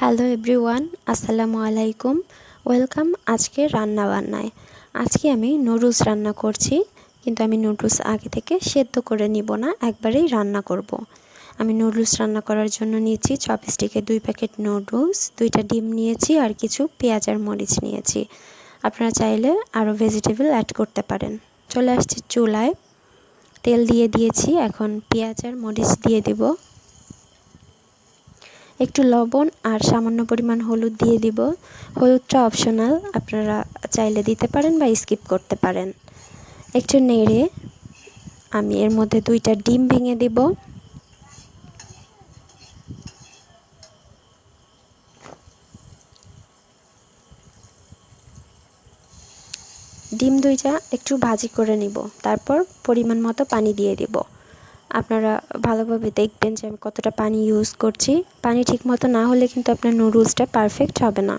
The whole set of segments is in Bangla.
হ্যালো এভরিওয়ান, আসসালামু আলাইকুম। ওয়েলকাম আজকে রান্না বান্নায়। আজকে আমি নুডলস রান্না করছি, কিন্তু আমি নুডলস আগে থেকে সেদ্ধ করে নিব না, একবারেই রান্না করব। আমি নুডলস রান্না করার জন্য নিয়েছি চপস্টিকে 2 প্যাকেট নুডলস, 2টা ডিম নিয়েছি আর কিছু পেঁয়াজ আর মরিচ নিয়েছি। আপনারা চাইলে আরও ভেজিটেবল অ্যাড করতে পারেন। চলে আসছি চুলায়, তেল দিয়ে দিয়েছি। এখন পেঁয়াজ আর মরিচ দিয়ে দিব। একটু লবণ আর সামান্য পরিমাণ হলুদ দিয়ে দিব। হলুদটা অপশনাল, আপনারা চাইলে দিতে পারেন বা স্কিপ করতে পারেন। একটু নেড়ে আমি এর মধ্যে 2টা ডিম ভেঙে দিব। ডিম 2টা একটু ভাজি করে নিব, তারপর পরিমাণ মতো পানি দিয়ে দিব। আপনারা ভালোভাবে দেখবেন যে আমি কতটা পানি ইউজ করছি। পানি ঠিক মতো না হলে কিন্তু আপনার নুডলসটা পারফেক্ট হবে না।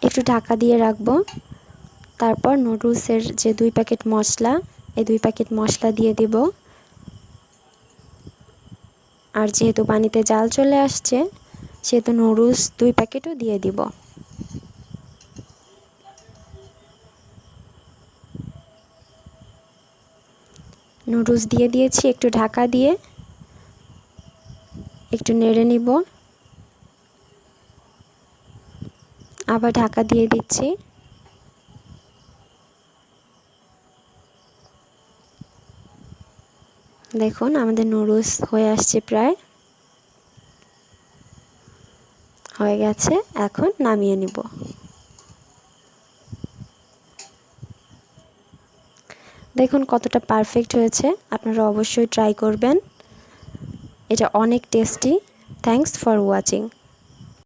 একটু ঢাকা দিয়ে রাখবো। তারপর নুডলসের যে 2 প্যাকেট মশলা, এই 2 প্যাকেট মশলা দিয়ে দিব। আর যেহেতু পানিতে জাল চলে আসছে, সেহেতু নুডলস 2 প্যাকেটও দিয়ে দিব। নুডলস দিয়ে দিয়েছি, একটু ঢাকা দিয়ে একটু নেড়ে নিব। আবার ঢাকা দিয়ে দিচ্ছি। দেখুন আমাদের নুডলস হয়ে আসছে, প্রায় হয়ে গেছে। এখন নামিয়ে নিব। দেখুন কতটা পারফেক্ট হয়েছে। আপনারা অবশ্যই ট্রাই করবেন, এটা অনেক টেস্টি। Thanks for watching.